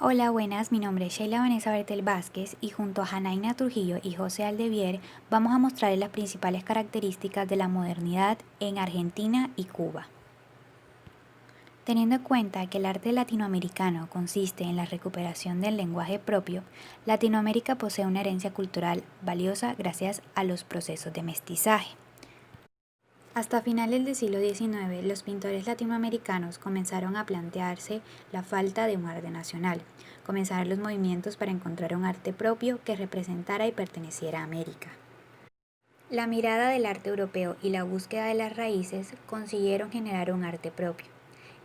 Hola, buenas, mi nombre es Sheila Vanessa Bertel Vázquez y junto a Janaina Trujillo y José Aldevier vamos a mostrarles las principales características de la modernidad en Argentina y Cuba. Teniendo en cuenta que el arte latinoamericano consiste en la recuperación del lenguaje propio, Latinoamérica posee una herencia cultural valiosa gracias a los procesos de mestizaje. Hasta finales del siglo XIX, los pintores latinoamericanos comenzaron a plantearse la falta de un arte nacional. Comenzaron los movimientos para encontrar un arte propio que representara y perteneciera a América. La mirada del arte europeo y la búsqueda de las raíces consiguieron generar un arte propio.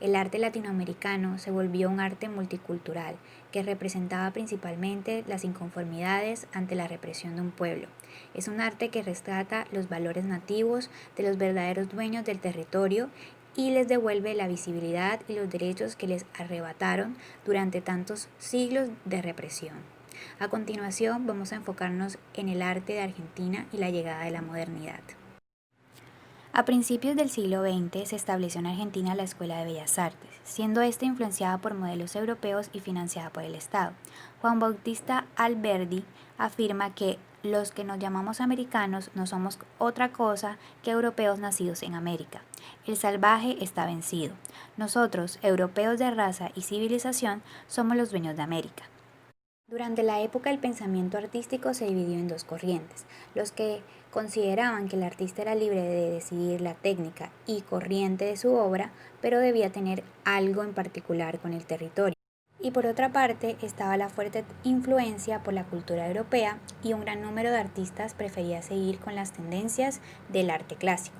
El arte latinoamericano se volvió un arte multicultural que representaba principalmente las inconformidades ante la represión de un pueblo. Es un arte que rescata los valores nativos de los verdaderos dueños del territorio y les devuelve la visibilidad y los derechos que les arrebataron durante tantos siglos de represión. A continuación vamos a enfocarnos en el arte de Argentina y la llegada de la modernidad. A principios del siglo XX se estableció en Argentina la Escuela de Bellas Artes, siendo esta influenciada por modelos europeos y financiada por el Estado. Juan Bautista Alberdi afirma que los que nos llamamos americanos no somos otra cosa que europeos nacidos en América. El salvaje está vencido. Nosotros, europeos de raza y civilización, somos los dueños de América. Durante la época el pensamiento artístico se dividió en dos corrientes, los que consideraban que el artista era libre de decidir la técnica y corriente de su obra, pero debía tener algo en particular con el territorio. Y por otra parte estaba la fuerte influencia por la cultura europea y un gran número de artistas prefería seguir con las tendencias del arte clásico.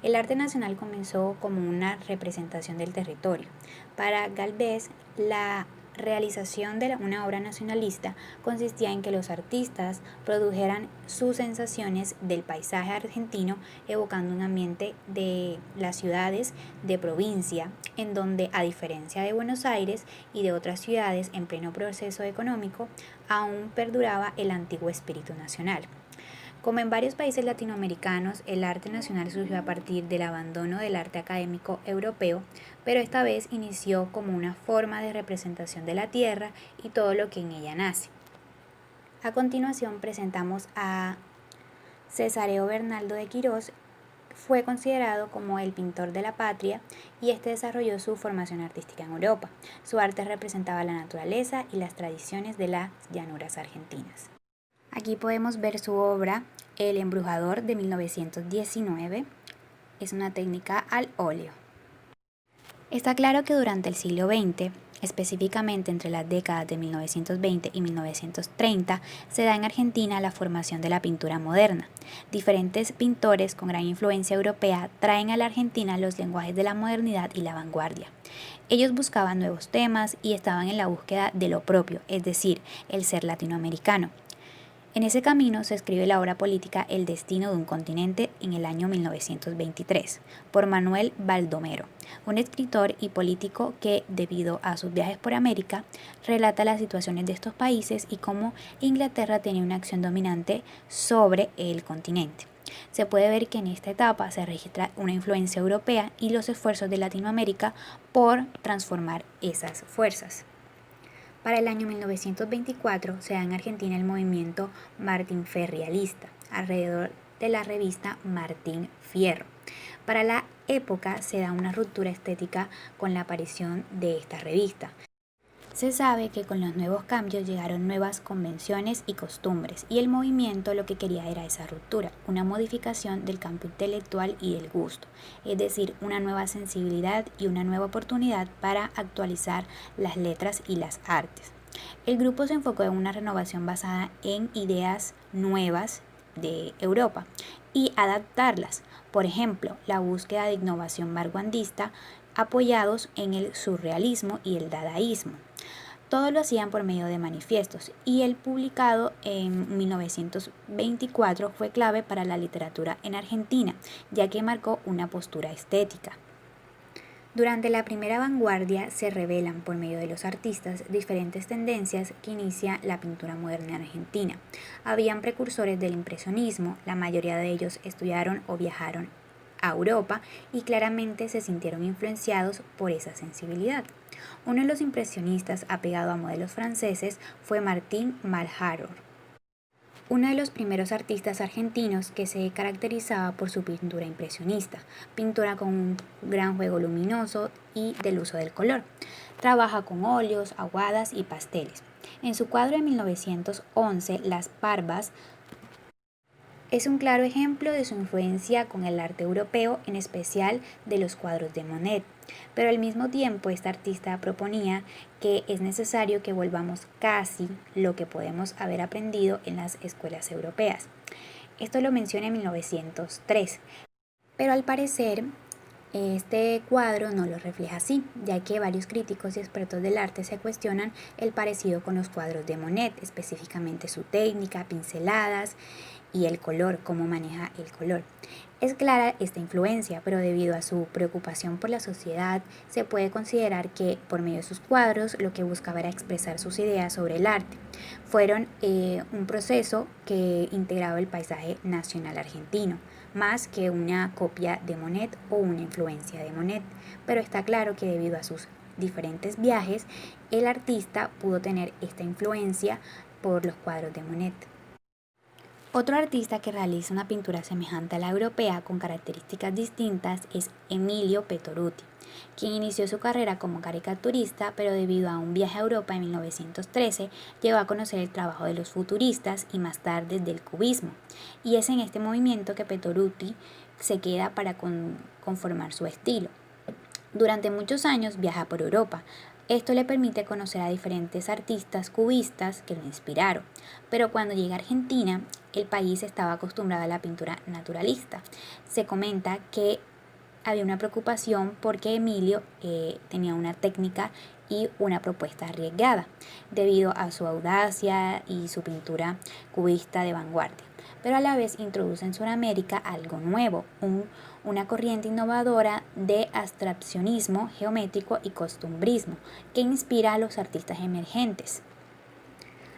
El arte nacional comenzó como una representación del territorio. Para Gálvez, la realización de una obra nacionalista consistía en que los artistas produjeran sus sensaciones del paisaje argentino, evocando un ambiente de las ciudades de provincia, en donde, a diferencia de Buenos Aires y de otras ciudades en pleno proceso económico, aún perduraba el antiguo espíritu nacional. Como en varios países latinoamericanos, el arte nacional surgió a partir del abandono del arte académico europeo, pero esta vez inició como una forma de representación de la tierra y todo lo que en ella nace. A continuación presentamos a Cesáreo Bernardo de Quirós. Fue considerado como el pintor de la patria y este desarrolló su formación artística en Europa. Su arte representaba la naturaleza y las tradiciones de las llanuras argentinas. Aquí podemos ver su obra El Embrujador de 1919. Es una técnica al óleo. Está claro que durante el siglo XX, específicamente entre las décadas de 1920 y 1930, se da en Argentina la formación de la pintura moderna. Diferentes pintores con gran influencia europea traen a la Argentina los lenguajes de la modernidad y la vanguardia. Ellos buscaban nuevos temas y estaban en la búsqueda de lo propio, es decir, el ser latinoamericano. En ese camino se escribe la obra política El destino de un continente en el año 1923 por Manuel Baldomero, un escritor y político que, debido a sus viajes por América, relata las situaciones de estos países y cómo Inglaterra tenía una acción dominante sobre el continente. Se puede ver que en esta etapa se registra una influencia europea y los esfuerzos de Latinoamérica por transformar esas fuerzas. Para el año 1924 se da en Argentina el movimiento martinfierrialista, alrededor de la revista Martín Fierro. Para la época se da una ruptura estética con la aparición de esta revista. Se sabe que con los nuevos cambios llegaron nuevas convenciones y costumbres, y el movimiento lo que quería era esa ruptura, una modificación del campo intelectual y del gusto, es decir, una nueva sensibilidad y una nueva oportunidad para actualizar las letras y las artes. El grupo se enfocó en una renovación basada en ideas nuevas de Europa y adaptarlas, por ejemplo, la búsqueda de innovación vanguardista apoyados en el surrealismo y el dadaísmo. Todo lo hacían por medio de manifiestos y el publicado en 1924 fue clave para la literatura en Argentina, ya que marcó una postura estética. Durante la primera vanguardia se revelan por medio de los artistas diferentes tendencias que inicia la pintura moderna en Argentina. Habían precursores del impresionismo, la mayoría de ellos estudiaron o viajaron a Europa y claramente se sintieron influenciados por esa sensibilidad. Uno de los impresionistas apegado a modelos franceses fue Martín Malharor, uno de los primeros artistas argentinos que se caracterizaba por su pintura impresionista, pintura con un gran juego luminoso y del uso del color. Trabaja con óleos, aguadas y pasteles. En su cuadro de 1911, Las Barbas, es un claro ejemplo de su influencia con el arte europeo, en especial de los cuadros de Monet. Pero al mismo tiempo, esta artista proponía que es necesario que volvamos casi lo que podemos haber aprendido en las escuelas europeas. Esto lo menciona en 1903, pero al parecer este cuadro no lo refleja así, ya que varios críticos y expertos del arte se cuestionan el parecido con los cuadros de Monet, específicamente su técnica, pinceladas y el color, cómo maneja el color. Es clara esta influencia, pero debido a su preocupación por la sociedad, se puede considerar que por medio de sus cuadros lo que buscaba era expresar sus ideas sobre el arte. Fueron un proceso que integraba el paisaje nacional argentino, más que una copia de Monet o una influencia de Monet, pero está claro que debido a sus diferentes viajes, el artista pudo tener esta influencia por los cuadros de Monet. Otro artista que realiza una pintura semejante a la europea con características distintas es Emilio Pettoruti, quien inició su carrera como caricaturista, pero debido a un viaje a Europa en 1913 llegó a conocer el trabajo de los futuristas y más tarde del cubismo, y es en este movimiento que Pettoruti se queda para conformar su estilo. Durante muchos años viaja por Europa. Esto le permite conocer a diferentes artistas cubistas que lo inspiraron, pero cuando llega a Argentina, el país estaba acostumbrado a la pintura naturalista. Se comenta que había una preocupación porque Emilio tenía una técnica y una propuesta arriesgada, debido a su audacia y su pintura cubista de vanguardia, pero a la vez introduce en Sudamérica algo nuevo, una corriente innovadora de abstraccionismo geométrico y costumbrismo que inspira a los artistas emergentes.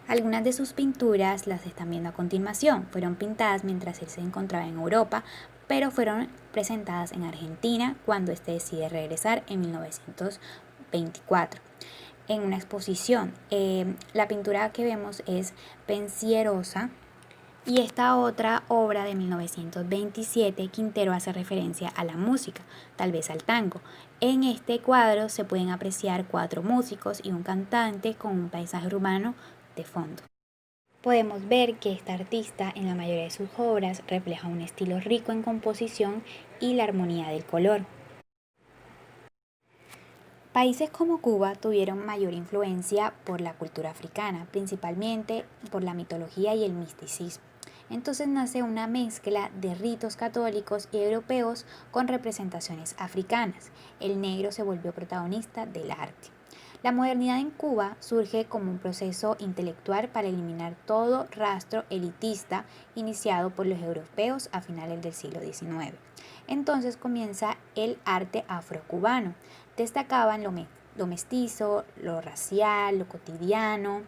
Algunas de sus pinturas las están viendo a continuación. Fueron pintadas mientras él se encontraba en Europa, pero fueron presentadas en Argentina cuando éste decide regresar en 1924 en una exposición. La pintura que vemos es Pensierosa, y esta otra obra de 1927, Quintero hace referencia a la música, tal vez al tango. En este cuadro se pueden apreciar 4 músicos y un cantante con un paisaje urbano de fondo. Podemos ver que esta artista en la mayoría de sus obras refleja un estilo rico en composición y la armonía del color. Países como Cuba tuvieron mayor influencia por la cultura africana, principalmente por la mitología y el misticismo. Entonces nace una mezcla de ritos católicos y europeos con representaciones africanas. El negro se volvió protagonista del arte. La modernidad en Cuba surge como un proceso intelectual para eliminar todo rastro elitista iniciado por los europeos a finales del siglo XIX. Entonces comienza el arte afrocubano. Destacaban lo mestizo, lo racial, lo cotidiano,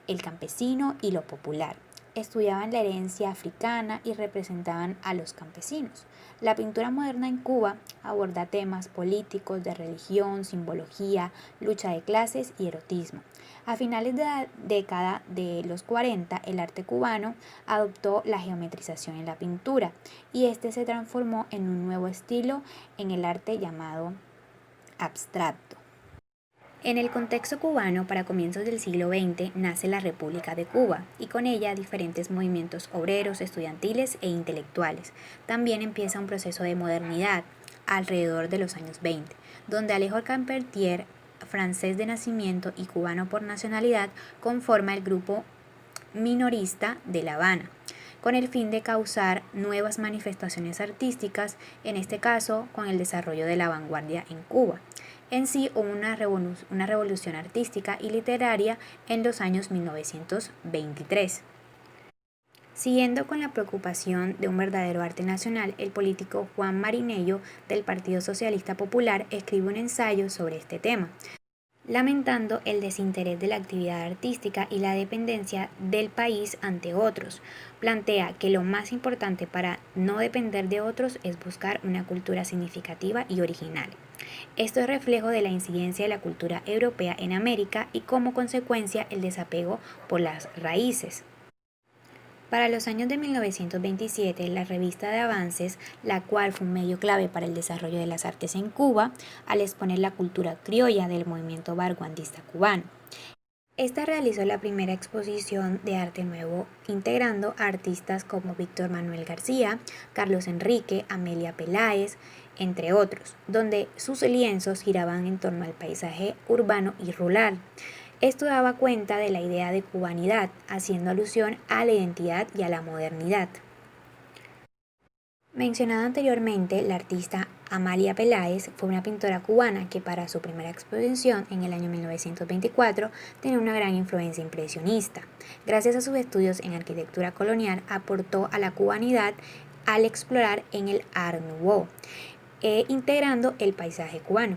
el campesino y lo popular. Estudiaban la herencia africana y representaban a los campesinos. La pintura moderna en Cuba aborda temas políticos, de religión, simbología, lucha de clases y erotismo. A finales de la década de los 40, el arte cubano adoptó la geometrización en la pintura y este se transformó en un nuevo estilo en el arte llamado abstracto. En el contexto cubano, para comienzos del siglo XX, nace la República de Cuba y con ella diferentes movimientos obreros, estudiantiles e intelectuales. También empieza un proceso de modernidad alrededor de los años 20, donde Alejo Carpentier, francés de nacimiento y cubano por nacionalidad, conforma el grupo minorista de La Habana, con el fin de causar nuevas manifestaciones artísticas, en este caso con el desarrollo de la vanguardia en Cuba. En sí hubo una revolución artística y literaria en los años 1923. Siguiendo con la preocupación de un verdadero arte nacional, el político Juan Marinello del Partido Socialista Popular escribe un ensayo sobre este tema. lamentando el desinterés de la actividad artística y la dependencia del país ante otros. Plantea que lo más importante para no depender de otros es buscar una cultura significativa y original. Esto es reflejo de la incidencia de la cultura europea en América y como consecuencia el desapego por las raíces. Para los años de 1927, la revista de Avances, la cual fue un medio clave para el desarrollo de las artes en Cuba, al exponer la cultura criolla del movimiento vanguardista cubano. Esta realizó la primera exposición de arte nuevo, integrando a artistas como Víctor Manuel García, Carlos Enrique, Amelia Peláez, entre otros, donde sus lienzos giraban en torno al paisaje urbano y rural. Esto daba cuenta de la idea de cubanidad, haciendo alusión a la identidad y a la modernidad. Mencionada anteriormente, la artista Amalia Peláez fue una pintora cubana que para su primera exposición en el año 1924 tenía una gran influencia impresionista. Gracias a sus estudios en arquitectura colonial aportó a la cubanidad al explorar en el Art Nouveau, integrando el paisaje cubano.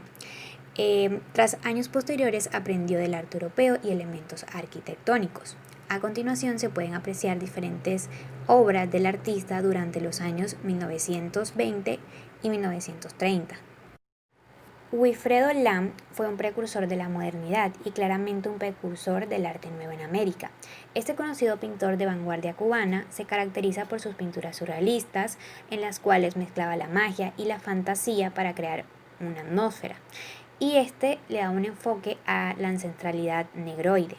Tras años posteriores aprendió del arte europeo y elementos arquitectónicos. A continuación se pueden apreciar diferentes obras del artista durante los años 1920 y 1930. Wilfredo Lam fue un precursor de la modernidad y claramente un precursor del arte nuevo en América. Este conocido pintor de vanguardia cubana se caracteriza por sus pinturas surrealistas, en las cuales mezclaba la magia y la fantasía para crear una atmósfera, y este le da un enfoque a la ancestralidad negroide.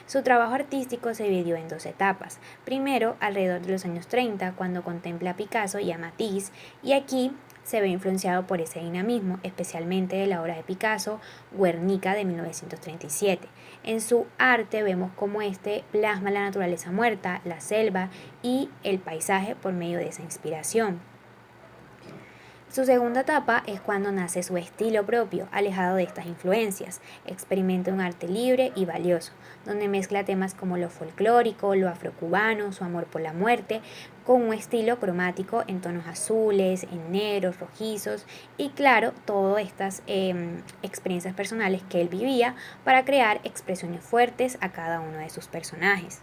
Su trabajo artístico se dividió en dos etapas. Primero, alrededor de los años 30, cuando contempla a Picasso y a Matisse, y aquí se ve influenciado por ese dinamismo, especialmente de la obra de Picasso, Guernica de 1937. En su arte vemos cómo este plasma la naturaleza muerta, la selva y el paisaje por medio de esa inspiración. Su segunda etapa es cuando nace su estilo propio, alejado de estas influencias. Experimenta un arte libre y valioso, donde mezcla temas como lo folclórico, lo afrocubano, su amor por la muerte, con un estilo cromático en tonos azules, en negros, rojizos y claro, todas estas experiencias personales que él vivía para crear expresiones fuertes a cada uno de sus personajes.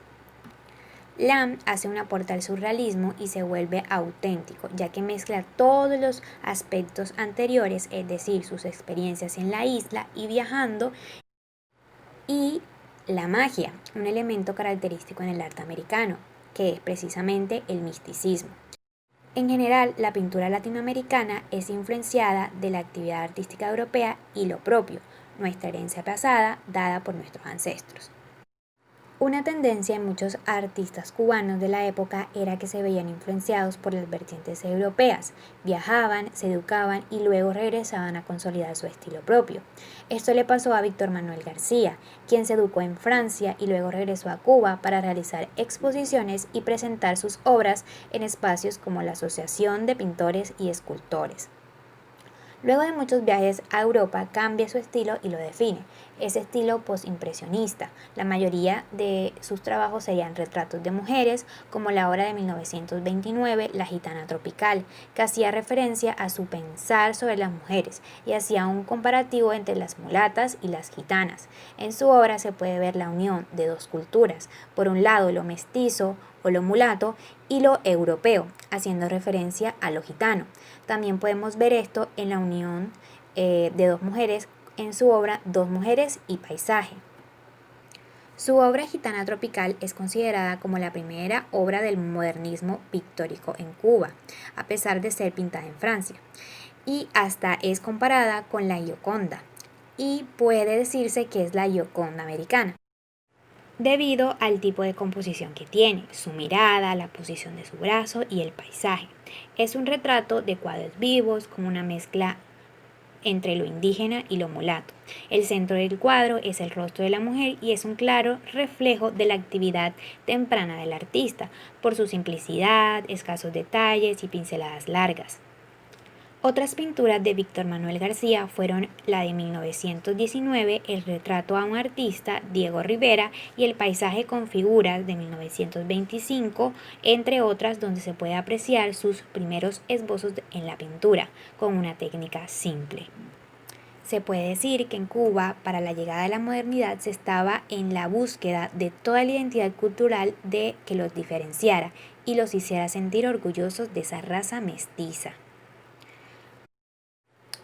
Lam hace un aporte al surrealismo y se vuelve auténtico, ya que mezcla todos los aspectos anteriores, es decir, sus experiencias en la isla y viajando, y la magia, un elemento característico en el arte americano, que es precisamente el misticismo. En general, la pintura latinoamericana es influenciada de la actividad artística europea y lo propio, nuestra herencia pasada dada por nuestros ancestros. Una tendencia en muchos artistas cubanos de la época era que se veían influenciados por las vertientes europeas, viajaban, se educaban y luego regresaban a consolidar su estilo propio. Esto le pasó a Víctor Manuel García, quien se educó en Francia y luego regresó a Cuba para realizar exposiciones y presentar sus obras en espacios como la Asociación de Pintores y Escultores. Luego de muchos viajes a Europa, cambia su estilo y lo define. Ese estilo postimpresionista. La mayoría de sus trabajos serían retratos de mujeres, como la obra de 1929, La Gitana Tropical, que hacía referencia a su pensar sobre las mujeres y hacía un comparativo entre las mulatas y las gitanas. En su obra se puede ver la unión de dos culturas, por un lado lo mestizo o lo mulato y lo europeo, haciendo referencia a lo gitano. También podemos ver esto en la unión de dos mujeres en su obra Dos mujeres y paisaje. Su obra Gitana Tropical es considerada como la primera obra del modernismo pictórico en Cuba, a pesar de ser pintada en Francia, y hasta es comparada con la Gioconda, y puede decirse que es la Gioconda americana, debido al tipo de composición que tiene, su mirada, la posición de su brazo y el paisaje. Es un retrato de cuadros vivos con una mezcla entre lo indígena y lo mulato. El centro del cuadro es el rostro de la mujer y es un claro reflejo de la actividad temprana del artista, por su simplicidad, escasos detalles y pinceladas largas. Otras pinturas de Víctor Manuel García fueron la de 1919, El retrato a un artista, Diego Rivera, y El paisaje con figuras de 1925, entre otras, donde se puede apreciar sus primeros esbozos en la pintura, con una técnica simple. Se puede decir que en Cuba, para la llegada de la modernidad, se estaba en la búsqueda de toda la identidad cultural de que los diferenciara y los hiciera sentir orgullosos de esa raza mestiza.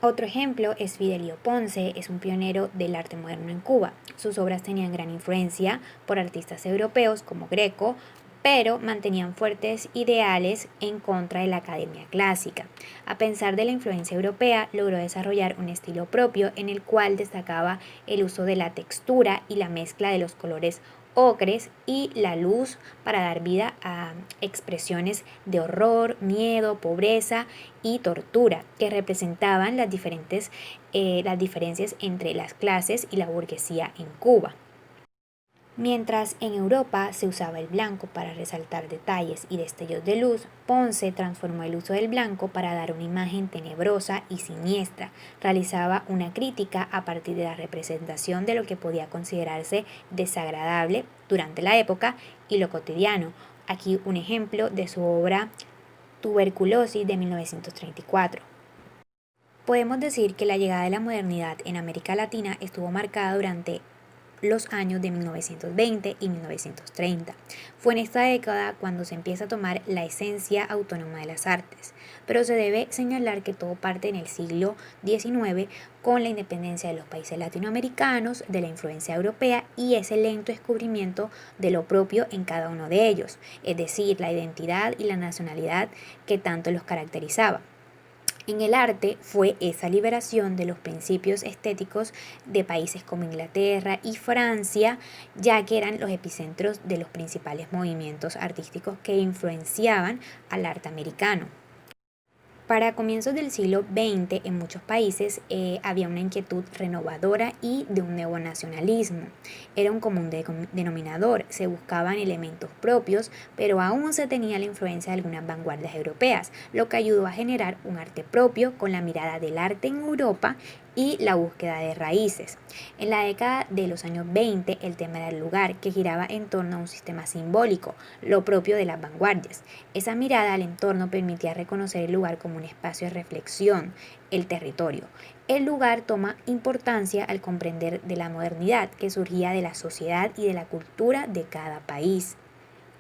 Otro ejemplo es Fidelio Ponce, es un pionero del arte moderno en Cuba. Sus obras tenían gran influencia por artistas europeos como Greco, pero mantenían fuertes ideales en contra de la academia clásica. A pesar de la influencia europea, logró desarrollar un estilo propio en el cual destacaba el uso de la textura y la mezcla de los colores ocres y la luz para dar vida a expresiones de horror, miedo, pobreza y tortura que representaban las diferencias entre las clases y la burguesía en Cuba. Mientras en Europa se usaba el blanco para resaltar detalles y destellos de luz, Ponce transformó el uso del blanco para dar una imagen tenebrosa y siniestra. Realizaba una crítica a partir de la representación de lo que podía considerarse desagradable durante la época y lo cotidiano. Aquí un ejemplo de su obra Tuberculosis de 1934. Podemos decir que la llegada de la modernidad en América Latina estuvo marcada durante los años de 1920 y 1930. Fue en esta década cuando se empieza a tomar la esencia autónoma de las artes, pero se debe señalar que todo parte en el siglo XIX con la independencia de los países latinoamericanos, de la influencia europea y ese lento descubrimiento de lo propio en cada uno de ellos, es decir, la identidad y la nacionalidad que tanto los caracterizaba. En el arte fue esa liberación de los principios estéticos de países como Inglaterra y Francia, ya que eran los epicentros de los principales movimientos artísticos que influenciaban al arte americano. Para comienzos del siglo XX en muchos países había una inquietud renovadora y de un nuevo nacionalismo. Era un común denominador, se buscaban elementos propios, pero aún se tenía la influencia de algunas vanguardias europeas, lo que ayudó a generar un arte propio con la mirada del arte en Europa y la búsqueda de raíces. En la década de los años 20, el tema era el lugar, que giraba en torno a un sistema simbólico, lo propio de las vanguardias. Esa mirada al entorno permitía reconocer el lugar como un espacio de reflexión, el territorio. El lugar toma importancia al comprender de la modernidad que surgía de la sociedad y de la cultura de cada país.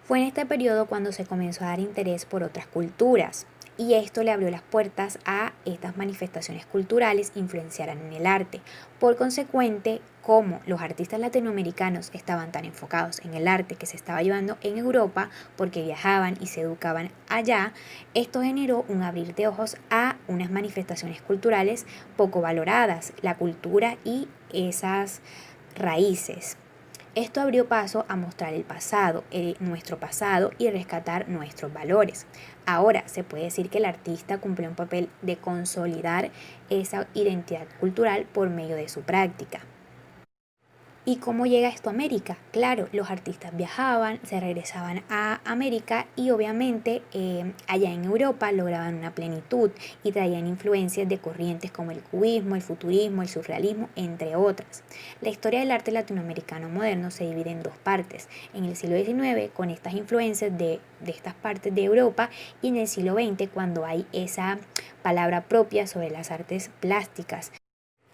Fue en este periodo cuando se comenzó a dar interés por otras culturas, y esto le abrió las puertas a estas manifestaciones culturales influenciaran en el arte. Por consecuente, como los artistas latinoamericanos estaban tan enfocados en el arte que se estaba llevando en Europa porque viajaban y se educaban allá, esto generó un abrir de ojos a unas manifestaciones culturales poco valoradas, la cultura y esas raíces. Esto abrió paso a mostrar el pasado, nuestro pasado y rescatar nuestros valores. Ahora se puede decir que el artista cumple un papel de consolidar esa identidad cultural por medio de su práctica. ¿Y cómo llega esto a América? Claro, los artistas viajaban, se regresaban a América y obviamente allá en Europa lograban una plenitud y traían influencias de corrientes como el cubismo, el futurismo, el surrealismo, entre otras. La historia del arte latinoamericano moderno se divide en dos partes. En el siglo XIX con estas influencias de estas partes de Europa y en el siglo XX cuando hay esa palabra propia sobre las artes plásticas.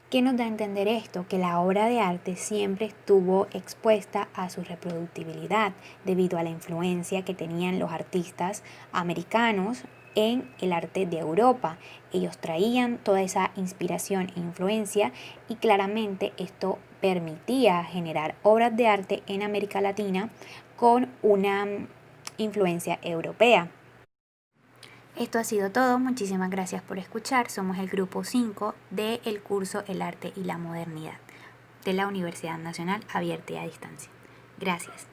¿Qué nos da a entender esto? Que la obra de arte siempre estuvo expuesta a su reproductibilidad debido a la influencia que tenían los artistas americanos en el arte de Europa. Ellos traían toda esa inspiración e influencia y claramente esto permitía generar obras de arte en América Latina con una influencia europea. Esto ha sido todo, muchísimas gracias por escuchar. Somos el grupo 5 del curso El Arte y la Modernidad de la Universidad Nacional Abierta y a Distancia. Gracias.